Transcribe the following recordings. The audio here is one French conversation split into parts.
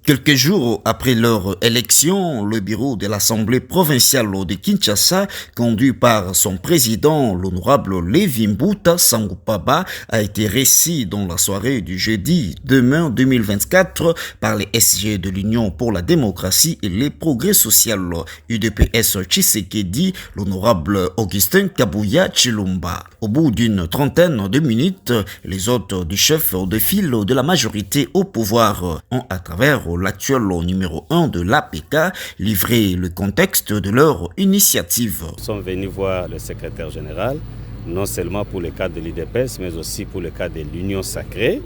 Quelques jours après leur élection, le bureau de l'Assemblée provinciale de Kinshasa, conduit par son président, l'honorable Levi Mbuta Sangupaba, a été reçu dans la soirée du jeudi 2 mai 2024 par les SG de l'Union pour la démocratie et les progrès sociaux, UDPS Tshisekedi, l'honorable Augustin Kabuya Chilumba. Au bout d'une trentaine de minutes, les hôtes du chef de file de la majorité au pouvoir ont, à travers l'actuel numéro 1 de l'APK, livré le contexte de leur initiative. Nous sommes venus voir le secrétaire général, non seulement pour le cas de l'UDPS, mais aussi pour le cas de l'Union Sacrée,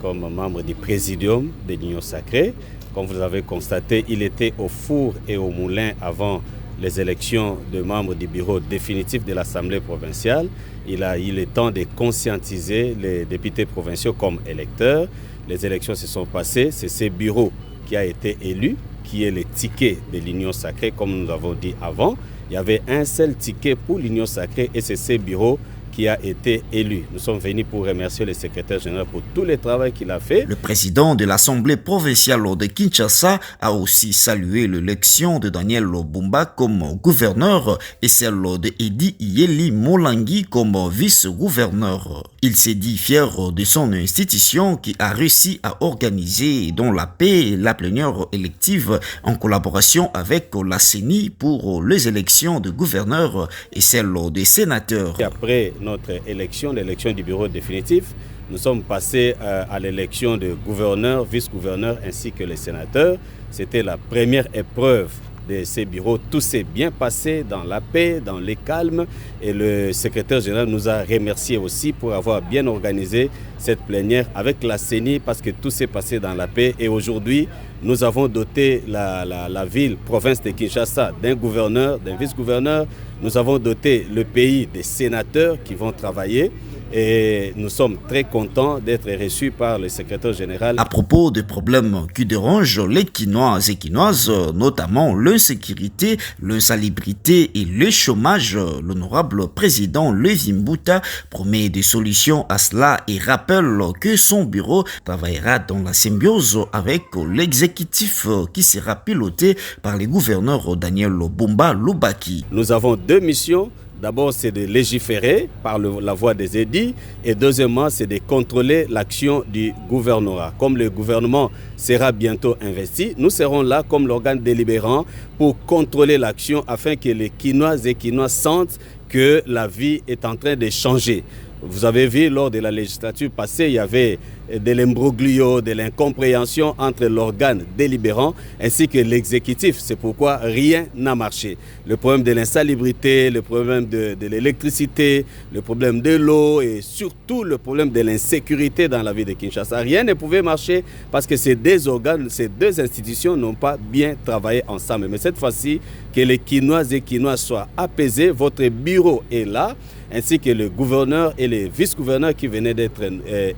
comme membre du présidium de l'Union Sacrée. Comme vous avez constaté, il était au four et au moulin avant les élections de membres du bureau définitif de l'Assemblée provinciale. Il a eu le temps de conscientiser les députés provinciaux comme électeurs. Les élections se sont passées, c'est ce bureau qui a été élu, qui est le ticket de l'Union Sacrée, comme nous avons dit avant. Il y avait un seul ticket pour l'Union Sacrée et c'est ce bureau qui a été élu. Nous sommes venus pour remercier le secrétaire général pour tout le travail qu'il a fait. Le président de l'Assemblée provinciale de Kinshasa a aussi salué l'élection de Daniel Bumba comme gouverneur et celle de Edi Yeli Molangi comme vice-gouverneur. Il s'est dit fier de son institution qui a réussi à organiser dans la paix la plénière élective en collaboration avec la CENI pour les élections de gouverneurs et celles des sénateurs. Et après notre élection, l'élection du bureau définitif, nous sommes passés à l'élection de gouverneurs, vice-gouverneurs ainsi que les sénateurs. C'était la première épreuve de ces bureaux. Tout s'est bien passé dans la paix, dans le calme et le secrétaire général nous a remercié aussi pour avoir bien organisé cette plénière avec la CENI parce que tout s'est passé dans la paix et aujourd'hui nous avons doté la ville, province de Kinshasa d'un gouverneur, d'un vice-gouverneur. Nous avons doté le pays des sénateurs qui vont travailler. Et nous sommes très contents d'être reçus par le secrétaire général. À propos des problèmes qui dérangent les Kinois et Kinoises, notamment l'insécurité, l'insalubrité et le chômage, l'honorable président Levi Mbuta promet des solutions à cela et rappelle que son bureau travaillera dans la symbiose avec l'exécutif qui sera piloté par le gouverneur Daniel Bumba Lubaki. Nous avons deux missions. D'abord, c'est de légiférer par la voie des édits et deuxièmement, c'est de contrôler l'action du gouvernorat. Comme le gouvernement sera bientôt investi, nous serons là comme l'organe délibérant pour contrôler l'action afin que les Kinois et Kinois sentent que la vie est en train de changer. Vous avez vu, lors de la législature passée, il y avait de l'imbroglio, de l'incompréhension entre l'organe délibérant ainsi que l'exécutif. C'est pourquoi rien n'a marché. Le problème de l'insalubrité, le problème de l'électricité, le problème de l'eau et surtout le problème de l'insécurité dans la ville de Kinshasa. Rien ne pouvait marcher parce que ces deux organes, ces deux institutions n'ont pas bien travaillé ensemble. Mais cette fois-ci, que les Kinois et Kinois soient apaisés, votre bureau est là, ainsi que le gouverneur et les vice-gouverneurs qui venaient d'être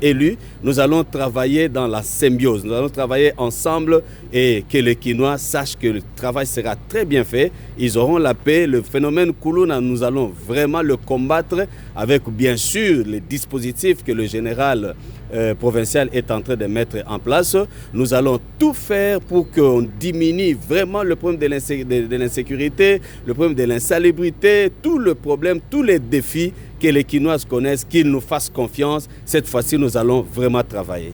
élus. Nous allons travailler dans la symbiose, nous allons travailler ensemble et que les Kinois sachent que le travail sera très bien fait. Ils auront la paix. Le phénomène Koulouna, nous allons vraiment le combattre avec bien sûr les dispositifs que le général provincial est en train de mettre en place. Nous allons tout faire pour qu'on diminue vraiment le problème de l'insécurité, le problème de l'insalubrité, tout le problème, tous les défis que les Kinois connaissent, qu'ils nous fassent confiance. Cette fois-ci, nous allons vraiment travailler.